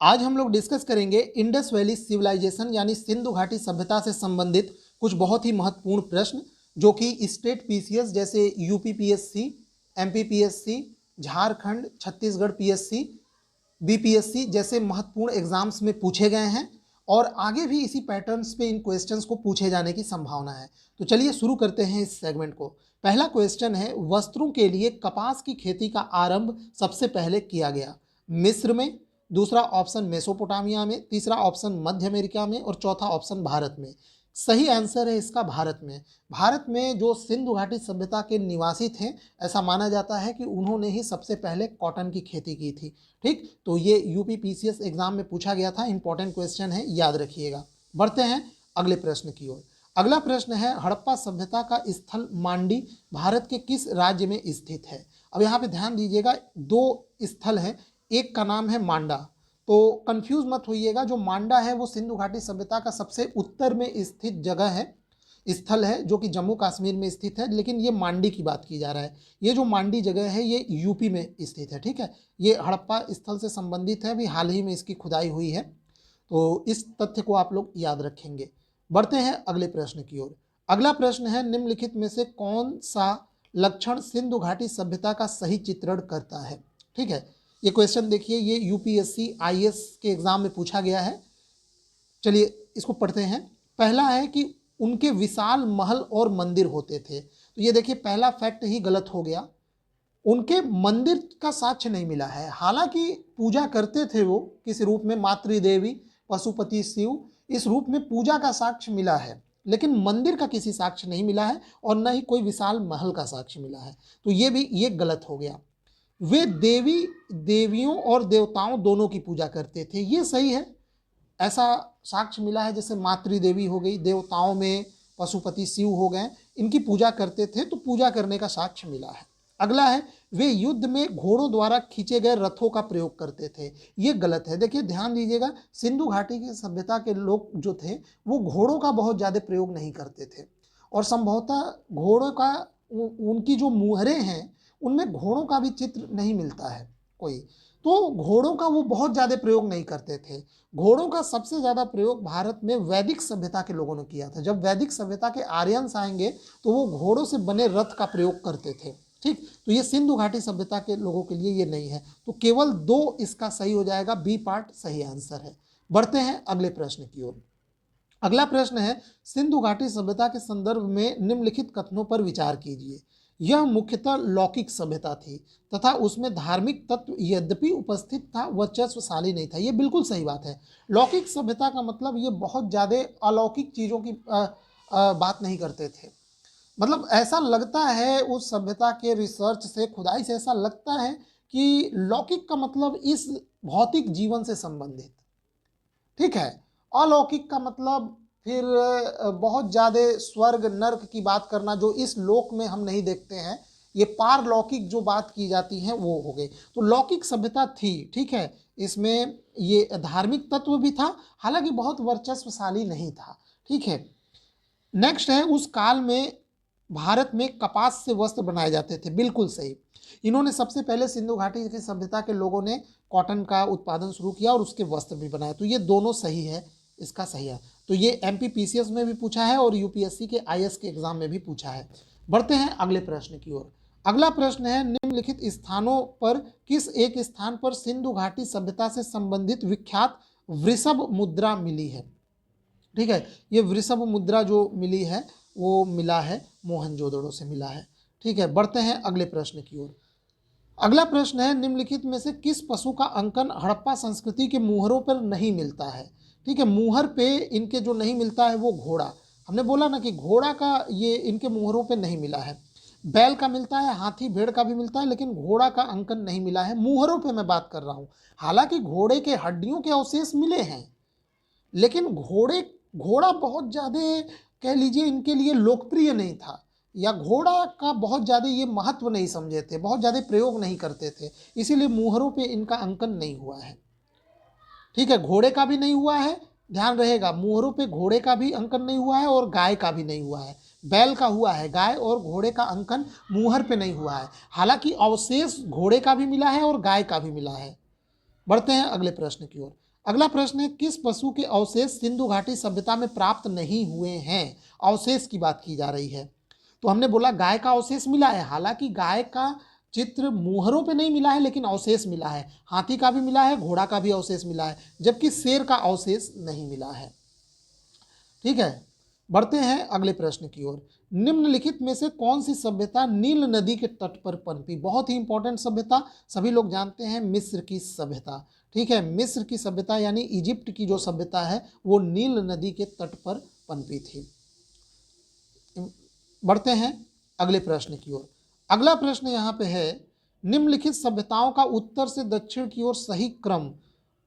आज हम लोग डिस्कस करेंगे इंडस वैली सिविलाइजेशन यानी सिंधु घाटी सभ्यता से संबंधित कुछ बहुत ही महत्वपूर्ण प्रश्न जो कि स्टेट पीसीएस जैसे UP PSC, MP PSC, Jharkhand, Chhattisgarh PSC, BPSC जैसे महत्वपूर्ण एग्जाम्स में पूछे गए हैं और आगे भी इसी पैटर्न्स पे इन क्वेश्चंस को पूछे जाने की संभावना है। तो चलिए शुरू करते हैं इस सेगमेंट को। पहला क्वेश्चन है, वस्त्रों के लिए कपास की खेती का आरंभ सबसे पहले किया गया? मिस्र में, दूसरा ऑप्शन मेसोपोटामिया में, तीसरा ऑप्शन मध्य अमेरिका में और चौथा ऑप्शन भारत में। सही आंसर है इसका भारत में। भारत में जो सिंधु घाटी सभ्यता के निवासी थे, ऐसा माना जाता है कि उन्होंने ही सबसे पहले कॉटन की खेती की थी। ठीक, तो ये यूपी पीसीएस एग्जाम में पूछा गया था, इंपॉर्टेंट क्वेश्चन है, याद रखिएगा। बढ़ते हैं अगले प्रश्न की ओर। अगला प्रश्न है, हड़प्पा सभ्यता का स्थल मांडी भारत के किस राज्य में स्थित है? अब यहाँ पे ध्यान दीजिएगा, दो स्थल हैं, एक का नाम है मांडा, तो कंफ्यूज मत होइएगा। जो मांडा है वो सिंधु घाटी सभ्यता का सबसे उत्तर में स्थित जगह है, स्थल है, जो कि जम्मू कश्मीर में स्थित है, लेकिन ये मांडी की बात की जा रहा है। ये जो मांडी जगह है ये यूपी में स्थित है। ठीक है, ये हड़प्पा स्थल से संबंधित है, अभी हाल ही में इसकी खुदाई हुई है, तो इस तथ्य को आप लोग याद रखेंगे। बढ़ते हैं अगले प्रश्न की ओर। अगला प्रश्न है, निम्नलिखित में से कौन सा लक्षण सिंधु घाटी सभ्यता का सही चित्रण करता है? ठीक है, ये क्वेश्चन देखिए, ये यूपीएससी आईएएस के एग्जाम में पूछा गया है। चलिए इसको पढ़ते हैं। पहला है कि उनके विशाल महल और मंदिर होते थे। तो ये देखिए, पहला फैक्ट ही गलत हो गया, उनके मंदिर का साक्ष्य नहीं मिला है। हालांकि पूजा करते थे वो किस रूप में, मातृदेवी, पशुपति शिव, इस रूप में पूजा का साक्ष्य मिला है, लेकिन मंदिर का किसी साक्ष्य नहीं मिला है और न ही कोई विशाल महल का साक्ष्य मिला है। तो ये गलत हो गया। वे देवियों और देवताओं दोनों की पूजा करते थे, ये सही है, ऐसा साक्ष्य मिला है। जैसे मातृदेवी हो गई, देवताओं में पशुपति शिव हो गए, इनकी पूजा करते थे, तो पूजा करने का साक्ष्य मिला है। अगला है, वे युद्ध में घोड़ों द्वारा खींचे गए रथों का प्रयोग करते थे, ये गलत है। देखिए ध्यान दीजिएगा, सिंधु घाटी की सभ्यता के लोग जो थे वो घोड़ों का बहुत ज़्यादा प्रयोग नहीं करते थे और संभवतः घोड़ों का उनकी जो मुहरें हैं उनमें घोड़ों का भी चित्र नहीं मिलता है कोई, तो घोड़ों का वो बहुत ज़्यादा प्रयोग नहीं करते थे। घोड़ों का सबसे ज़्यादा प्रयोग भारत में वैदिक सभ्यता के लोगों ने किया था। जब वैदिक सभ्यता के आर्यंस आएंगे तो वो घोड़ों से बने रथ का प्रयोग करते थे। ठीक, तो ये सिंधु घाटी सभ्यता के लोगों के लिए ये नहीं है, तो केवल दो इसका सही हो जाएगा, बी पार्ट सही आंसर है। बढ़ते हैं अगले प्रश्न की ओर। अगला प्रश्न है, सिंधु घाटी सभ्यता के संदर्भ में निम्नलिखित कथनों पर विचार कीजिए। यह मुख्यतः लौकिक सभ्यता थी तथा उसमें धार्मिक तत्व यद्यपि उपस्थित था, वर्चस्वशाली नहीं था, ये बिल्कुल सही बात है। लौकिक सभ्यता का मतलब ये बहुत ज़्यादा अलौकिक चीज़ों की बात नहीं करते थे। मतलब ऐसा लगता है उस सभ्यता के रिसर्च से, खुदाई से ऐसा लगता है कि लौकिक का मतलब इस भौतिक जीवन से संबंधित, ठीक है। अलौकिक का मतलब फिर बहुत ज़्यादा स्वर्ग नर्क की बात करना, जो इस लोक में हम नहीं देखते हैं, ये पारलौकिक जो बात की जाती है वो हो गई। तो लौकिक सभ्यता थी, ठीक है, इसमें ये धार्मिक तत्व भी था, हालांकि बहुत वर्चस्वशाली नहीं था। ठीक है, नेक्स्ट है, उस काल में भारत में कपास से वस्त्र बनाए जाते थे, बिल्कुल सही। इन्होंने सबसे पहले सिंधु घाटी की सभ्यता के लोगों ने कॉटन का उत्पादन शुरू किया और उसके वस्त्र भी बनाए, तो ये दोनों सही है, इसका सही है। तो ये एमपी पीसीएस में भी पूछा है और यूपीएससी के आईएएस के एग्जाम में भी पूछा है। बढ़ते हैं अगले प्रश्न की ओर। अगला प्रश्न है, निम्नलिखित स्थानों पर किस एक स्थान पर सिंधु घाटी सभ्यता से संबंधित विख्यात वृषभ मुद्रा मिली है? ठीक है, ये वृषभ मुद्रा जो मिली है वो मिला है मोहनजोदड़ो से मिला है। ठीक है, बढ़ते हैं अगले प्रश्न की ओर। अगला प्रश्न है, निम्नलिखित में से किस पशु का अंकन हड़प्पा संस्कृति के मुहरों पर नहीं मिलता है? ठीक है, मुहर पे इनके जो नहीं मिलता है वो घोड़ा, हमने बोला ना कि घोड़ा का ये इनके मुहरों पे नहीं मिला है। बैल का मिलता है, हाथी भेड़ का भी मिलता है, लेकिन घोड़ा का अंकन नहीं मिला है, मुहरों पे मैं बात कर रहा हूँ। हालांकि घोड़े के हड्डियों के अवशेष मिले हैं, लेकिन घोड़ा बहुत ज़्यादा कह लीजिए इनके लिए लोकप्रिय नहीं था, या घोड़ा का बहुत ज़्यादा ये महत्व नहीं समझे थे, बहुत ज़्यादा प्रयोग नहीं करते थे, इसीलिए मुहरों पे इनका अंकन नहीं हुआ है। ठीक है, घोड़े का भी नहीं हुआ है, ध्यान रहेगा, मुहरों पे घोड़े का भी अंकन नहीं हुआ है और गाय का भी नहीं हुआ है। बैल का हुआ है, गाय और घोड़े का अंकन मुहर पे नहीं हुआ है। हालांकि अवशेष घोड़े का भी मिला है और गाय का भी मिला है। बढ़ते हैं अगले प्रश्न की ओर। अगला प्रश्न है, किस पशु के अवशेष सिंधु घाटी सभ्यता में प्राप्त नहीं हुए हैं? अवशेष की बात की जा रही है। तो हमने बोला गाय का अवशेष मिला है, हालांकि गाय का चित्र मुहरों पे नहीं मिला है लेकिन अवशेष मिला है। हाथी का भी मिला है, घोड़ा का भी अवशेष मिला है, जबकि शेर का अवशेष नहीं मिला है। ठीक है, बढ़ते हैं अगले प्रश्न की ओर। निम्नलिखित में से कौन सी सभ्यता नील नदी के तट पर पनपी? बहुत ही इंपॉर्टेंट सभ्यता, सभी लोग जानते हैं, मिस्र की सभ्यता। ठीक है, मिस्र की सभ्यता यानी इजिप्ट की जो सभ्यता है वो नील नदी के तट पर पनपी थी। बढ़ते हैं अगले प्रश्न की ओर। अगला प्रश्न यहाँ पे है, निम्नलिखित सभ्यताओं का उत्तर से दक्षिण की ओर सही क्रम।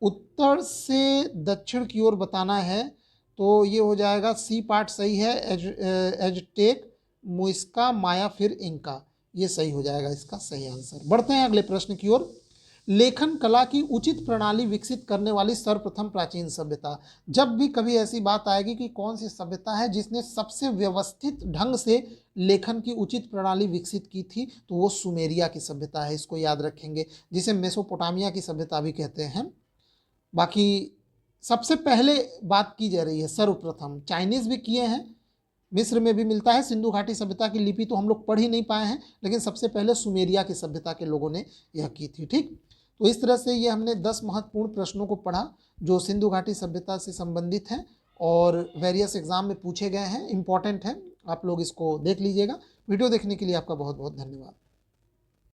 उत्तर से दक्षिण की ओर बताना है तो ये हो जाएगा, सी पार्ट सही है, एजटेक, मुइस्का, माया, फिर इंका, ये सही हो जाएगा इसका सही आंसर। बढ़ते हैं अगले प्रश्न की ओर। लेखन कला की उचित प्रणाली विकसित करने वाली सर्वप्रथम प्राचीन सभ्यता। जब भी कभी ऐसी बात आएगी कि कौन सी सभ्यता है जिसने सबसे व्यवस्थित ढंग से लेखन की उचित प्रणाली विकसित की थी, तो वो सुमेरिया की सभ्यता है, इसको याद रखेंगे, जिसे मेसोपोटामिया की सभ्यता भी कहते हैं। बाकी सबसे पहले बात की जा रही है सर्वप्रथम, चाइनीज भी किए हैं, मिस्र में भी मिलता है। सिंधु घाटी सभ्यता की लिपि तो हम लोग पढ़ ही नहीं पाए हैं, लेकिन सबसे पहले सुमेरिया की सभ्यता के लोगों ने यह की थी। ठीक, तो इस तरह से ये हमने 10 महत्वपूर्ण प्रश्नों को पढ़ा जो सिंधु घाटी सभ्यता से संबंधित हैं और वेरियस एग्जाम में पूछे गए हैं, इंपॉर्टेंट है, आप लोग इसको देख लीजिएगा। वीडियो देखने के लिए आपका बहुत बहुत धन्यवाद।